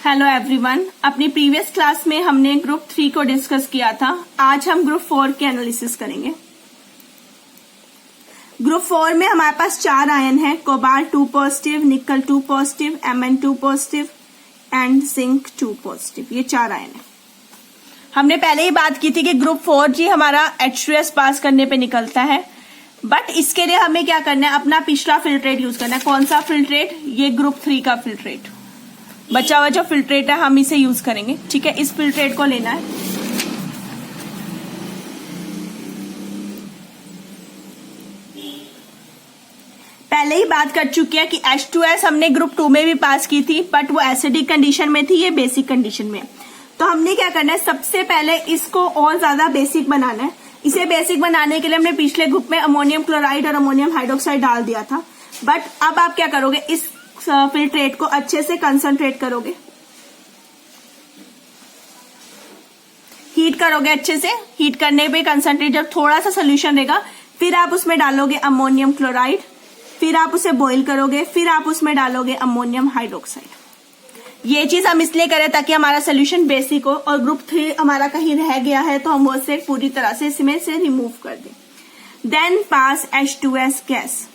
Hello everyone, अपनी previous class में हमने ग्रुप 3 को डिस्कस किया था। आज हम ग्रुप 4 के एनालिसिस करेंगे। ग्रुप 4 में हमारे पास 4 आयन हैं, कोबाल्ट 2 पॉजिटिव, निकल 2 positive, Mn 2 positive and zinc 2 positive. ये 4 आयन हैं। हमने पहले ही बात की थी कि ग्रुप 4 जी हमारा H2S पास करने पे निकलता है, बट इसके लिए हमें क्या करना है, अपना पिछला फिल्ट्रेट यूज करना है। कौन सा फिल्ट्रेट? ये ग्रुप 3 का फिल्ट्रेट, बचा हुआ जो फिल्ट्रेट है हम इसे यूज करेंगे। ठीक है, इस फिल्ट्रेट को लेना है। पहले ही बात कर चुके हैं कि H2S हमने ग्रुप 2 में भी पास की थी, बट वो एसिडिक कंडीशन में थी, ये बेसिक कंडीशन में। तो हमने क्या करना है, सबसे पहले इसको और ज्यादा बेसिक बनाना है। इसे बेसिक बनाने के लिए हमने पिछले ग्रुप में अमोनियम क्लोराइड और अमोनियम हाइड्रोक्साइड डाल दिया था, बट अब आप क्या करोगे, इस फिल्ट्रेट को अच्छे से कंसंट्रेट करोगे, हीट करोगे अच्छे से। हीट करने पे कंसंट्रेट जब थोड़ा सा सोल्यूशन रहेगा, फिर आप उसमें डालोगे अमोनियम क्लोराइड, फिर आप उसे बॉईल करोगे, फिर आप उसमें डालोगे अमोनियम हाइड्रोक्साइड। ये चीज हम इसलिए करें ताकि हमारा सोल्यूशन बेसिक हो, और ग्रुप 3 हमारा कहीं रह गया है तो हम उसे पूरी तरह से इसमें से रिमूव कर दें। देन पास H2S गैस,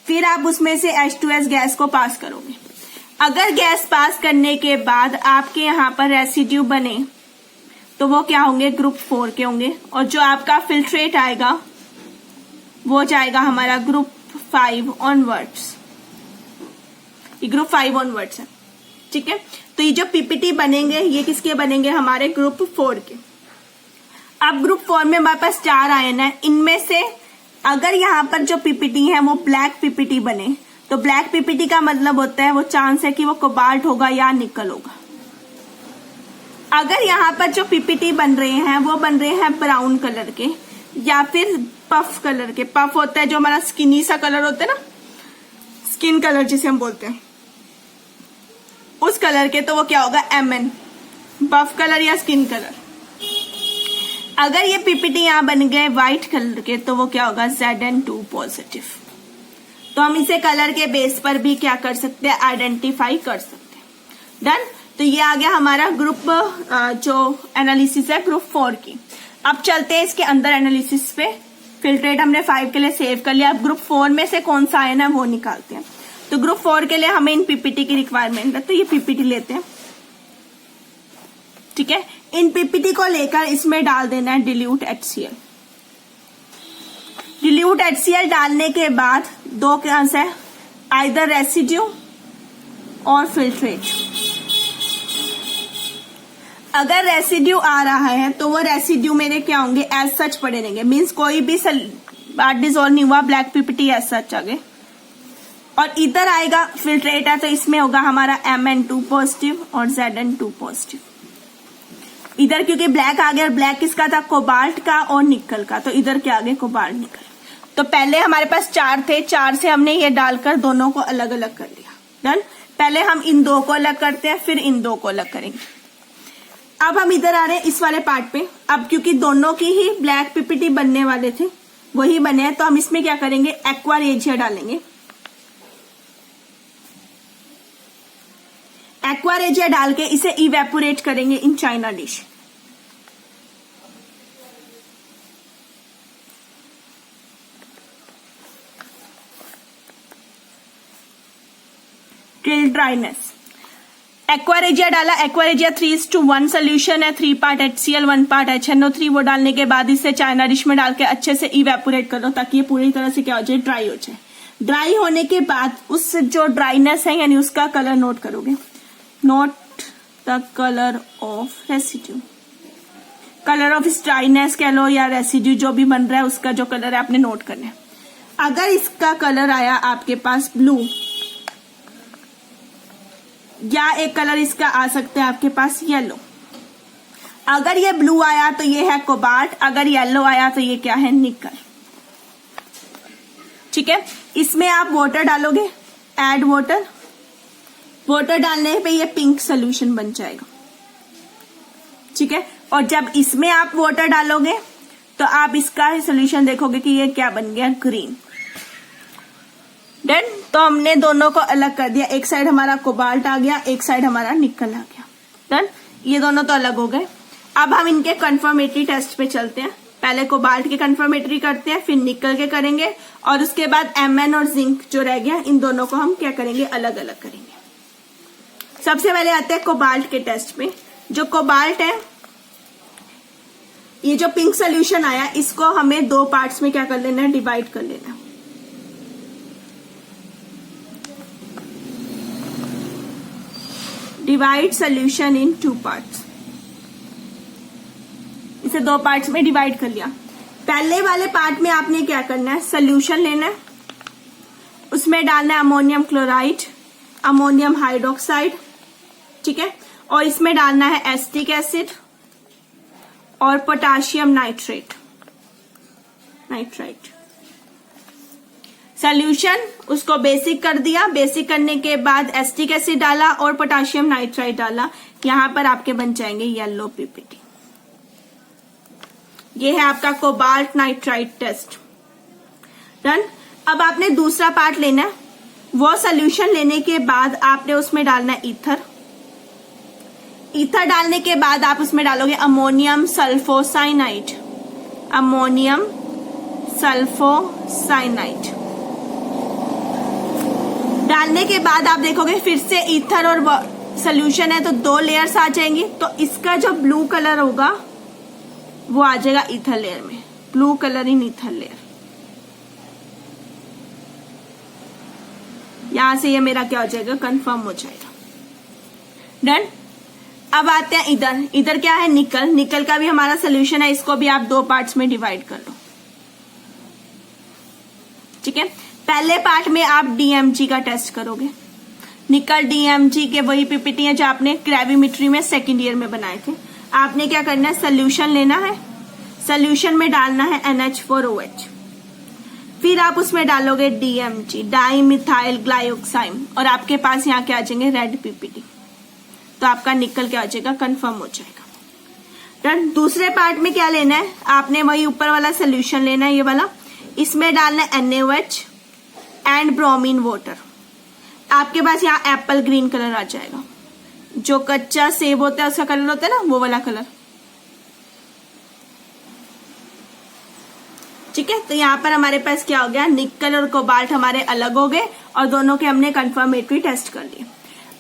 फिर आप उसमें से H2S गैस को पास करोगे। अगर गैस पास करने के बाद आपके यहाँ पर रेसिड्यू बने तो वो क्या होंगे, ग्रुप 4 के होंगे, और जो आपका फिल्ट्रेट आएगा वो जाएगा हमारा ग्रुप 5 ऑनवर्ड्स। ये ग्रुप 5 ऑनवर्ड्स है। ठीक है, तो ये जो पीपीटी बनेंगे ये किसके बनेंगे, हमारे ग्रुप 4 के। अब ग्रुप 4 में हमारे पास 4 आयन है। इनमें से अगर यहाँ पर जो पीपीटी है वो ब्लैक पीपीटी बने, तो ब्लैक पीपीटी का मतलब होता है वो चांस है कि वो कोबाल्ट होगा या निकल होगा। अगर यहाँ पर जो पीपीटी बन रहे हैं वो बन रहे हैं ब्राउन कलर के या फिर पफ कलर के। पफ होता है जो हमारा स्किनी सा कलर होता है ना, स्किन कलर जिसे हम बोलते हैं, उस कलर के, तो वो क्या होगा, Mn, बफ कलर या स्किन कलर। अगर ये पीपीटी यहाँ बन गए व्हाइट कलर के तो वो क्या होगा, Zn2 पॉजिटिव। तो हम इसे कलर के बेस पर भी क्या कर सकते हैं, आइडेंटिफाई कर सकते हैं। डन। तो ये आ गया हमारा ग्रुप जो एनालिसिस है ग्रुप 4 की। अब चलते हैं इसके अंदर एनालिसिस पे। फिल्ट्रेट हमने 5 के लिए सेव कर लिया। अब ग्रुप 4 में से कौन सा आयन है वो निकालते हैं। तो ग्रुप 4 के लिए हमें इन पीपीटी की रिक्वायरमेंट है, तो ये पीपीटी लेते हैं। ठीक है, इन पीपीटी को लेकर इसमें डाल देना है डिल्यूट HCl। डिल्यूट HCl डालने के बाद दो चांस है, आइदर रेसिड्यू और फिल्ट्रेट। अगर रेसिड्यू आ रहा है तो वो रेसिड्यू मेरे क्या होंगे, एज सच पड़े रहेंगे, मीन्स कोई भी बात डिजोल्व नहीं हुआ, ब्लैक पीपीटी एज सच आ गए। और इधर आएगा फिल्ट्रेट है तो इसमें होगा हमारा Mn2 पॉजिटिव और Zn2 पॉजिटिव। इधर क्योंकि ब्लैक आ गया, और ब्लैक किसका था, कोबाल्ट का और निकल का, तो इधर क्या आ गया, कोबाल्ट निकल। तो पहले हमारे पास 4 थे, 4 से हमने ये डालकर दोनों को अलग अलग कर लिया। डन। पहले हम इन 2 को अलग करते हैं, फिर इन 2 को अलग करेंगे। अब हम इधर आ रहे हैं इस वाले पार्ट पे। अब क्योंकि दोनों की ही ब्लैक पीपीटी बनने वाले थे, वही बने हैं, तो हम इसमें क्या करेंगे, एक्वा रेजिया डालेंगे। एक्वा रेजिया डाल के इसे इवेपोरेट करेंगे in China dish. Till dryness. Aqua regia डाला, एक्वा रेजिया 3:1 सोल्यूशन है, 3 पार्ट HCl 1 पार्ट HNO3। वो डालने के बाद इसे चाइना डिश में डाल के अच्छे से इवेपोरेट कर दो ताकि ये पूरी तरह से क्या हो जाए, ड्राई हो जाए। ड्राई होने के बाद उस जो ड्राइनेस है यानी उसका कलर नोट करोगे। Note the colour of residue. Colour of इस ड्राइनेस कह लो या रेसिड्यू जो भी बन रहा है उसका जो कलर है आपने नोट करना है। अगर इसका कलर आया आपके पास ब्लू, या एक कलर इसका आ सकता है आपके पास येलो। अगर ये ब्लू आया तो ये है कोबाल्ट, अगर येलो आया तो ये क्या है, निकल। ठीक है, इसमें आप वाटर डालोगे, ऐड वाटर। वाटर डालने पे ये पिंक सोल्यूशन बन जाएगा। ठीक है, और जब इसमें आप वाटर डालोगे तो आप इसका सोल्यूशन देखोगे कि ये क्या बन गया, ग्रीन। डन। तो हमने दोनों को अलग कर दिया, एक साइड हमारा कोबाल्ट आ गया, एक साइड हमारा निकल आ गया। डन, ये दोनों तो अलग हो गए। अब हम इनके कंफर्मेटरी टेस्ट पे चलते हैं। पहले कोबाल्ट के कंफर्मेटरी करते हैं, फिर निकल के करेंगे, और उसके बाद Mn और जिंक जो रह गया, इन दोनों को हम क्या करेंगे, अलग अलग करेंगे। सबसे पहले आते हैं कोबाल्ट के टेस्ट पे। जो कोबाल्ट है, ये जो पिंक सोल्यूशन आया, इसको हमें दो पार्ट्स में क्या कर लेना है, डिवाइड कर लेना है। Divide solution in 2 parts. इसे 2 पार्ट्स में डिवाइड कर लिया। पहले वाले पार्ट में आपने क्या करना है, सोल्यूशन लेना है, उसमें डालना है अमोनियम क्लोराइड, अमोनियम हाइड्रोक्साइड, ठीक है, और इसमें डालना है एसिटिक एसिड और पोटाशियम नाइट्रेट। सोल्यूशन उसको बेसिक कर दिया, बेसिक करने के बाद एसिटिक एसिड डाला और पोटाशियम नाइट्राइट डाला। यहां पर आपके बन जाएंगे येलो पीपीटी। ये है आपका कोबाल्ट नाइट्राइट टेस्ट। डन। अब आपने दूसरा पार्ट लेना है। वो सोल्यूशन लेने के बाद आपने उसमें डालना है ईथर। ईथर डालने के बाद आप उसमें डालोगे अमोनियम सल्फोसाइनाइड। अमोनियम सल्फोसाइनाइड डालने के बाद आप देखोगे फिर से ईथर और सोल्यूशन है तो 2 लेयर्स आ जाएंगी। तो इसका जो ब्लू कलर होगा वो आ जाएगा ईथर लेयर में, blue colour in ether layer. यहां से ये मेरा क्या हो जाएगा, कंफर्म हो जाएगा। डन। अब आते हैं इधर। इधर क्या है, निकल। निकल का भी हमारा सोल्यूशन है, इसको भी आप 2 पार्ट्स में डिवाइड कर लो, ठीक है। पहले पार्ट में आप डीएमजी का टेस्ट करोगे। निकल डीएमजी के वही पीपीटी है जो आपने ग्रेविमेट्री में सेकेंड ईयर में बनाए थे। आपने क्या करना है, सोल्यूशन लेना है, सोल्यूशन में डालना है NH4OH, फिर आप उसमें डालोगे डीएमजी, डाई मिथाइल ग्लाइऑक्साइड, और आपके पास यहाँ क्या आ जाएंगे, रेड पीपीटी। तो आपका निकल क्या हो जाएगा, कंफर्म हो जाएगा। डन। दूसरे पार्ट में क्या लेना है, आपने वही ऊपर वाला सोल्यूशन लेना है, ये वाला, इसमें डालना है NaOH एंड ब्रोमीन वाटर। आपके पास यहाँ एप्पल ग्रीन कलर आ जाएगा, जो कच्चा सेब होता है उसका कलर होता है ना, वो वाला कलर, ठीक है। तो यहाँ पर हमारे पास क्या हो गया, निकल और कोबाल्ट हमारे अलग हो गए और दोनों के हमने कंफर्मेटरी टेस्ट कर लिए।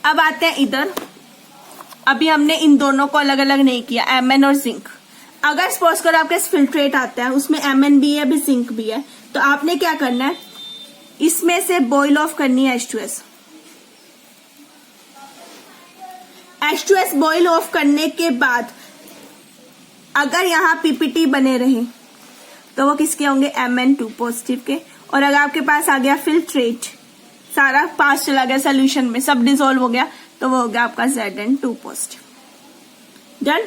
अब आते हैं इधर। अभी हमने इन दोनों को अलग अलग नहीं किया, Mn और जिंक। अगर सपोज करो आपके फिल्ट्रेट आता है, उसमें Mn भी है भी जिंक भी है, तो आपने क्या करना है, इसमें से बॉइल ऑफ करनी है H2S। H2S बॉइल ऑफ करने के बाद अगर यहाँ पीपीटी बने रहे तो वो किसके होंगे, Mn2 पॉजिटिव के। और अगर आपके पास आ गया फिल्ट्रेट, सारा पास चला गया सोल्यूशन में, सब डिसॉल्व हो गया, तो वो हो गया आपका Zn2 पॉजिटिव। डन।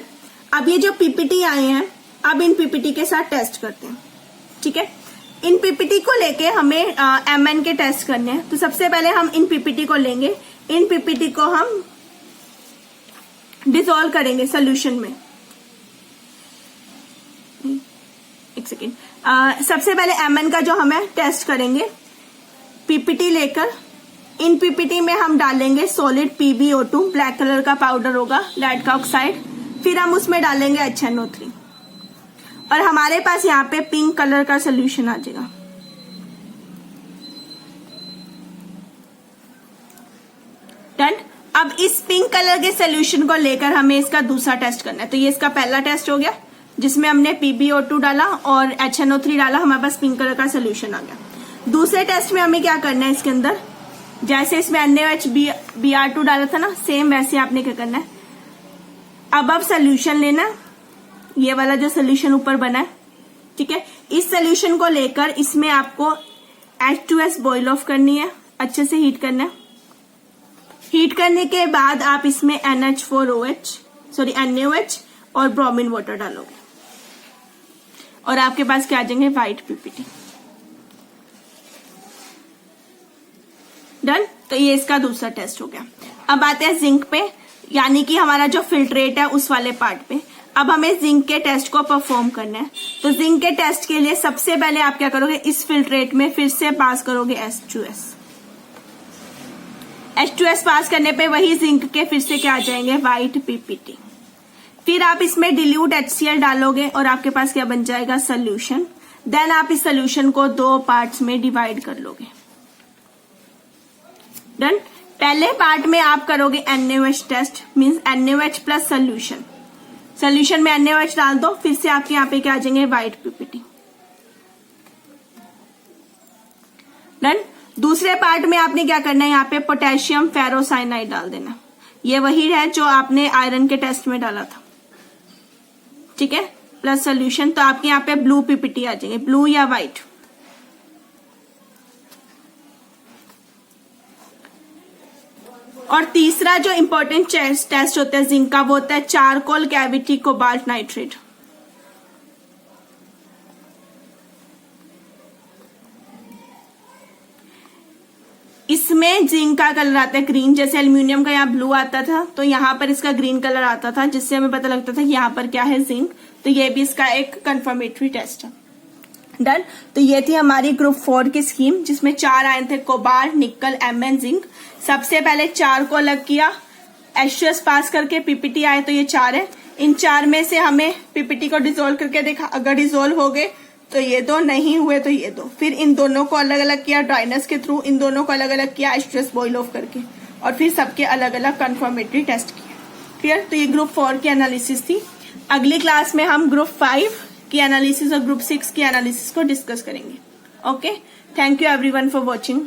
अब ये जो पीपीटी आए हैं, अब इन पीपीटी के साथ टेस्ट करते हैं, ठीक है। इन पीपीटी को लेके हमें Mn के टेस्ट करने हैं। तो सबसे पहले हम इन पीपीटी को लेंगे, इन पीपीटी को हम डिसॉल्व करेंगे सोल्यूशन में। एक सेकेंड। सबसे पहले Mn का जो हमें टेस्ट करेंगे, पीपीटी लेकर इन पीपीटी में हम डालेंगे सॉलिड PbO2, ब्लैक कलर का पाउडर होगा, लेड का ऑक्साइड, फिर हम उसमें डालेंगे HNO3 और हमारे पास यहाँ पे पिंक कलर का सोल्यूशन आ जाएगा। डन। अब इस पिंक कलर के सोल्यूशन को लेकर हमें इसका दूसरा टेस्ट करना है। तो ये इसका पहला टेस्ट हो गया जिसमें हमने PbO2 डाला और HNO3 डाला, हमारे पास पिंक कलर का सोल्यूशन आ गया। दूसरे टेस्ट में हमें क्या करना है, इसके अंदर जैसे इसमें NaOH Br2 डाला था ना, सेम वैसे आपने क्या करना है, अब सोल्यूशन लेना, ये वाला जो सोल्यूशन ऊपर बना है, ठीक है। इस सोल्यूशन को लेकर इसमें आपको H2S बॉइल ऑफ करनी है, अच्छे से हीट करना है। हीट करने के बाद आप इसमें NaOH और ब्रोमीन वाटर डालोगे और आपके पास क्या आ जाएंगे, व्हाइट पीपीटी। डन। तो ये इसका दूसरा टेस्ट हो गया। अब आते हैं जिंक पे, यानी कि हमारा जो फिल्ट्रेट है उस वाले पार्ट पे। अब हमें जिंक के टेस्ट को परफॉर्म करना है। तो जिंक के टेस्ट के लिए सबसे पहले आप क्या करोगे, इस फिल्ट्रेट में फिर से पास करोगे H2S। H2S पास करने पे वही जिंक के फिर से क्या आ जाएंगे, व्हाइट पीपीटी। फिर आप इसमें डिल्यूट HCl डालोगे और आपके पास क्या बन जाएगा, सोल्यूशन। देन आप इस सोल्यूशन को 2 पार्ट्स में डिवाइड कर लोगे। डन। पहले पार्ट में आप करोगे NaOH test, means NaOH plus solution. Solution में NaOH डाल दो, फिर से आपके यहाँ पे क्या आ जाएंगे, व्हाइट पीपीटी। डन। दूसरे पार्ट में आपने क्या करना है, यहाँ पे पोटेशियम फेरोसाइनाइड डाल देना। ये वही है जो आपने आयरन के टेस्ट में डाला था, ठीक है, प्लस सोल्यूशन। तो आपके यहाँ पे ब्लू पीपीटी आ जाएंगे, ब्लू या व्हाइट। और तीसरा जो इंपॉर्टेंट टेस्ट होता है जिंक का, वो होता है चारकोल कैविटी कोबाल्ट नाइट्रेट। इसमें जिंक का कलर आता है ग्रीन, जैसे एल्यूमिनियम का यहाँ ब्लू आता था, तो यहाँ पर इसका ग्रीन कलर आता था, जिससे हमें पता लगता था कि यहाँ पर क्या है, जिंक। तो ये भी इसका एक कंफर्मेटरी टेस्ट है। डन। तो ये थी हमारी ग्रुप 4 की स्कीम, जिसमें 4 आयन थे, कोबाल्ट, निकल, Mn, जिंक। सबसे पहले 4 को अलग किया, H2S पास करके पीपीटी आए, तो ये 4 है। इन 4 में से हमें पीपीटी को डिसोल्व करके देखा, अगर डिसोल्व हो गए तो ये 2, नहीं हुए तो ये 2। फिर इन दोनों को अलग अलग किया ड्राइनेस के थ्रू, इन दोनों को अलग अलग किया H2S बॉइल ऑफ करके, और फिर सबके अलग अलग कंफर्मेटरी टेस्ट किए। क्लियर। तो ये ग्रुप 4 की एनालिसिस थी। अगली क्लास में हम ग्रुप 5 की एनालिसिस और ग्रुप 6 की एनालिसिस को डिस्कस करेंगे। Okay, thank you everyone for watching.